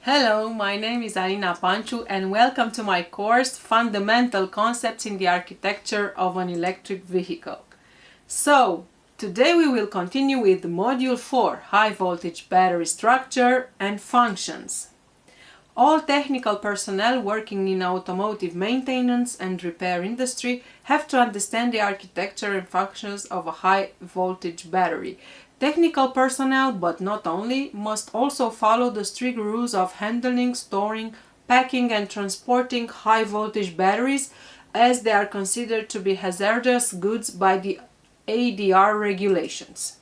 Hello, my name is ALINA PANCIU and welcome to my course Fundamental Concepts in the Architecture of an Electric Vehicle. So, today we will continue with Module 4, High Voltage Battery Structure and Functions. All technical personnel working in automotive maintenance and repair industry have to understand the architecture and functions of a high voltage battery. Technical personnel, but not only, must also follow the strict rules of handling, storing, packing and transporting high voltage batteries, as they are considered to be hazardous goods by the ADR regulations.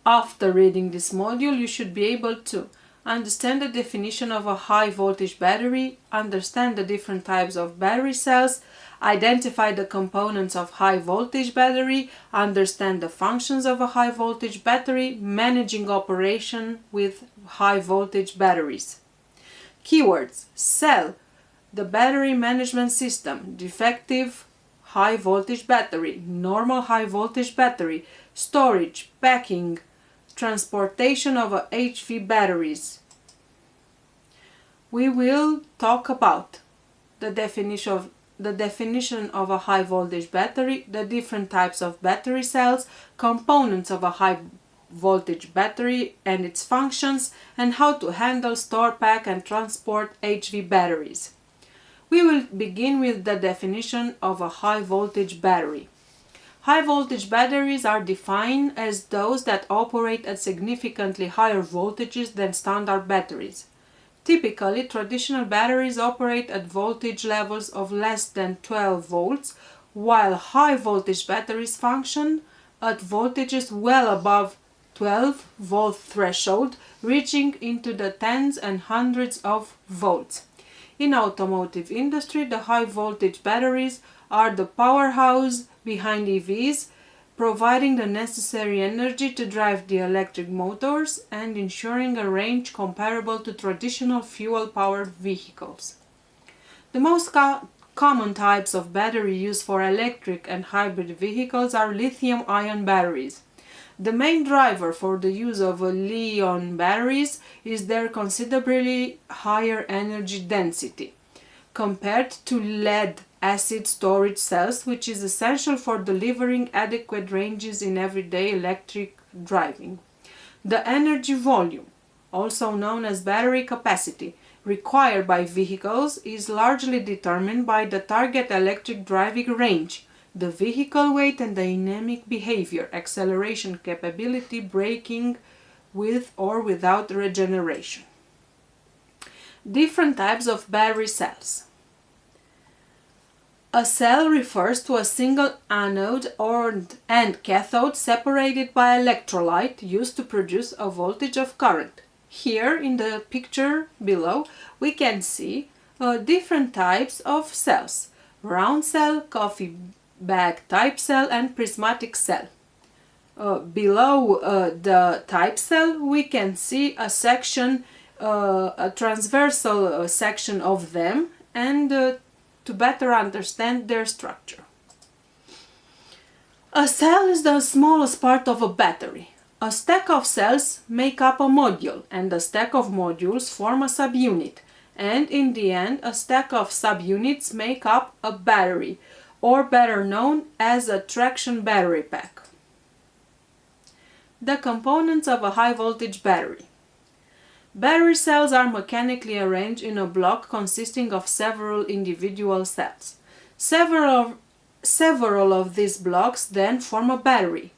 After reading this module, you should be able to understand the definition of a high voltage battery, understand the different types of battery cells, identify the components of high voltage battery, understand the functions of a high voltage battery, managing operation with high voltage batteries. Keywords: cell, the battery management system, defective high voltage battery, normal high voltage battery, storage, packing, transportation of HV batteries. We will talk about the definition of a high voltage battery, the different types of battery cells, components of a high voltage battery and its functions, and how to handle, store, pack and transport HV batteries. We will begin with the definition of a high voltage battery. High voltage batteries are defined as those that operate at significantly higher voltages than standard batteries. Typically, traditional batteries operate at voltage levels of less than 12 volts, while high voltage batteries function at voltages well above 12 volt threshold, reaching into the tens and hundreds of volts. In automotive industry, the high voltage batteries are the powerhouse behind EVs, providing the necessary energy to drive the electric motors and ensuring a range comparable to traditional fuel-powered vehicles. The most common types of battery used for electric and hybrid vehicles are lithium-ion batteries. The main driver for the use of Li-ion batteries is their considerably higher energy density compared to lead-acid storage cells, which is essential for delivering adequate ranges in everyday electric driving. The energy volume, also known as battery capacity, required by vehicles is largely determined by the target electric driving range, the vehicle weight and dynamic behavior, acceleration capability, braking with or without regeneration. Different types of battery cells. A cell refers to a single anode and cathode separated by electrolyte used to produce a voltage of current. Here in the picture below we can see different types of cells: round cell, coffee bag type cell and prismatic cell. Below the type cell we can see a section, a transversal section of them, and to better understand their structure. A cell is the smallest part of a battery. A stack of cells make up a module, and a stack of modules form a subunit, and in the end a stack of subunits make up a battery, or better known as a traction battery pack. The components of a high voltage battery. Battery cells are mechanically arranged in a block consisting of several individual cells. Several of these blocks then form a battery.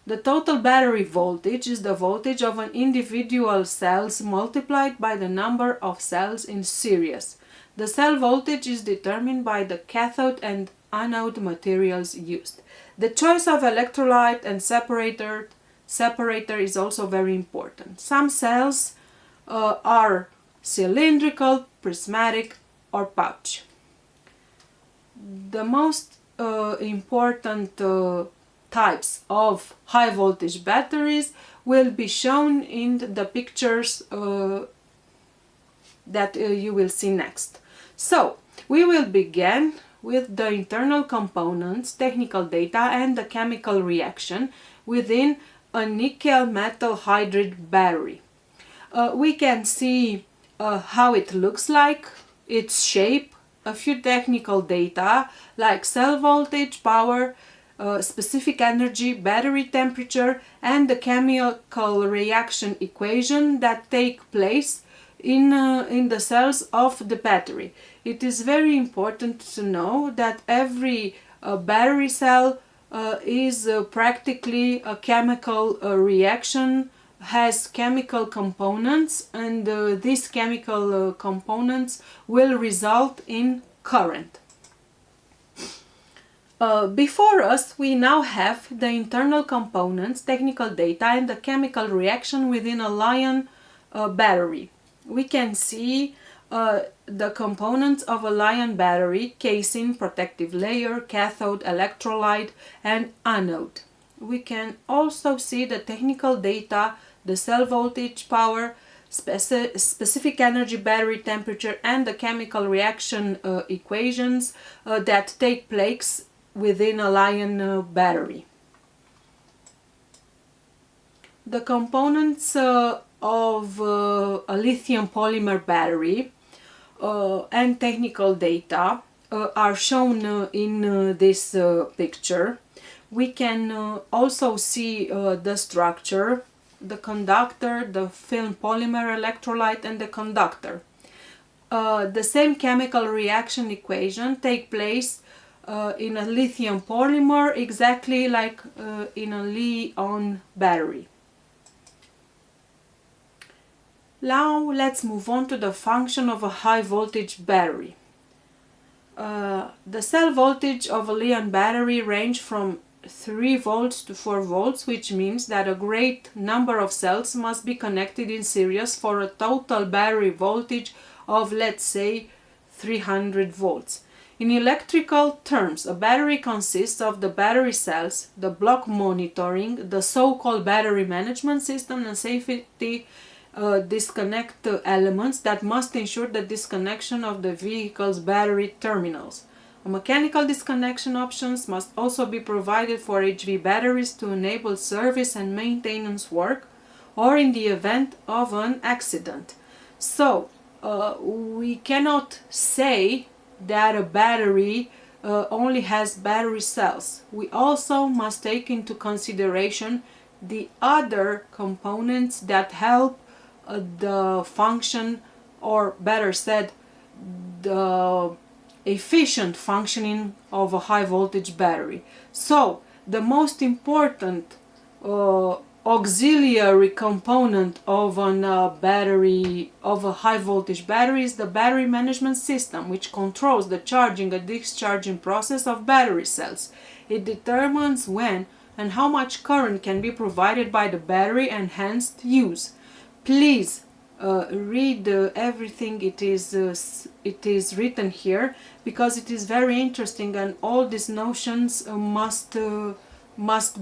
The total battery voltage is the voltage of an individual cells multiplied by the number of cells in series. The cell voltage is determined by the cathode and anode materials used. The choice of electrolyte and separator is also very important. Some cells are cylindrical, prismatic or pouch. The most important types of high voltage batteries will be shown in the pictures that you will see next. So, we will begin with the internal components, technical data and the chemical reaction within a nickel metal hydride battery. We can see how it looks like, its shape, a few technical data like cell voltage, power, specific energy, battery temperature, and the chemical reaction equation that take place in the cells of the battery. It is very important to know that every battery cell is practically a chemical reaction, has chemical components, and these chemical components will result in current. Before us, we now have the internal components, technical data, and the chemical reaction within a Li-ion battery. We can see the components of a Li-ion battery: casing, protective layer, cathode, electrolyte, and anode. We can also see the technical data, the cell voltage, power, specific energy, battery temperature, and the chemical reaction equations that take place within a Li-ion battery. The components of a lithium polymer battery and technical data are shown in this picture. We can also see the structure, the conductor, the film polymer electrolyte, and the conductor. The same chemical reaction equation take place in a lithium polymer exactly like in a Li-ion battery. Now let's move on to the function of a high voltage battery. The cell voltage of a Li-ion battery range from 3 volts to 4 volts, which means that a great number of cells must be connected in series for a total battery voltage of, let's say, 300 volts. In electrical terms, a battery consists of the battery cells, the block monitoring, the so-called battery management system, and safety disconnect elements that must ensure the disconnection of the vehicle's battery terminals. Mechanical disconnection options must also be provided for HV batteries to enable service and maintenance work, or in the event of an accident. So, we cannot say that a battery only has battery cells. We also must take into consideration the other components that help the function, or better said, the efficient functioning of a high voltage battery. So the most important auxiliary component of a battery, of a high voltage battery, is the battery management system, which controls the charging and discharging process of battery cells. It determines when and how much current can be provided by the battery and hence use. Please read everything it is written here, because it is very interesting and all these notions must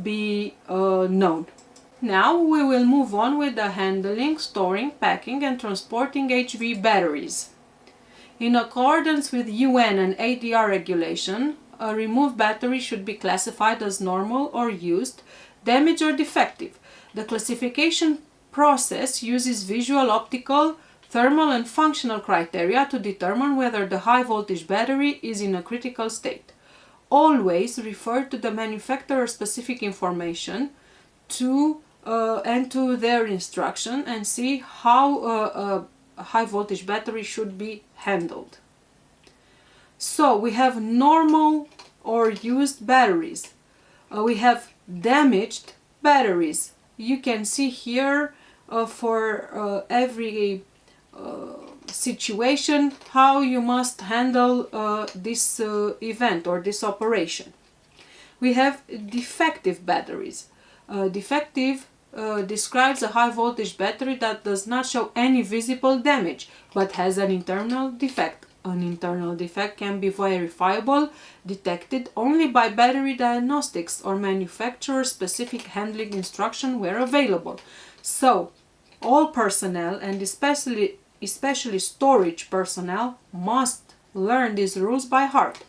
be known. Now we will move on with the handling, storing, packing, and transporting HV batteries. In accordance with UN and ADR regulation, a removed battery should be classified as normal or used, damaged or defective. The classification process uses visual, optical, thermal, and functional criteria to determine whether the high voltage battery is in a critical state. Always refer to the manufacturer specific information and to their instruction, and see how a high voltage battery should be handled. So we have normal or used batteries. We have damaged batteries. You can see here for every situation how you must handle this event or this operation. We have defective batteries. Defective describes a high voltage battery that does not show any visible damage but has an internal defect. An internal defect can be verifiable, detected only by battery diagnostics or manufacturer-specific handling instruction where available. So, all personnel, and especially storage personnel, must learn these rules by heart.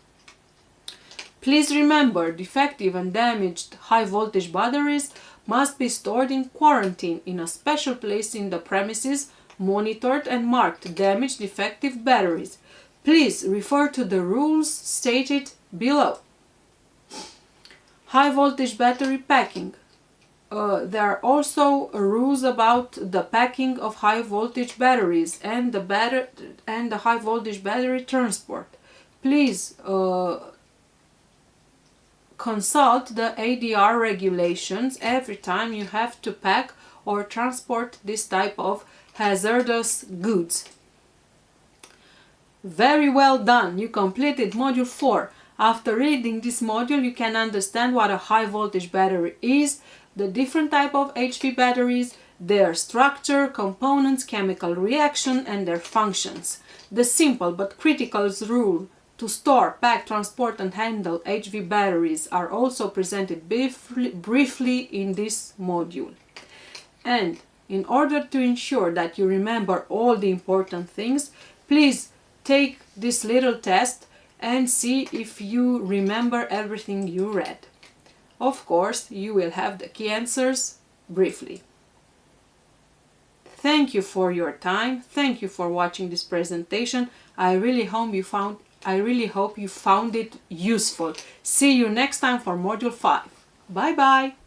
Please remember, defective and damaged high voltage batteries must be stored in quarantine in a special place in the premises, monitored and marked damaged defective batteries. Please refer to the rules stated below. High voltage battery packing. There are also rules about the packing of high voltage batteries and the high voltage battery transport. Please consult the ADR regulations every time you have to pack or transport this type of hazardous goods. Very well done! You completed Module 4. After reading this module, you can understand what a high voltage battery is, the different type of HV batteries, their structure, components, chemical reaction, and their functions. The simple but critical rule to store, pack, transport, and handle HV batteries are also presented briefly in this module. And in order to ensure that you remember all the important things, please take this little test and see if you remember everything you read. Of course, you will have the key answers briefly. Thank you for your time. Thank you for watching this presentation. I really hope you found it useful. See you next time for Module 5. Bye bye!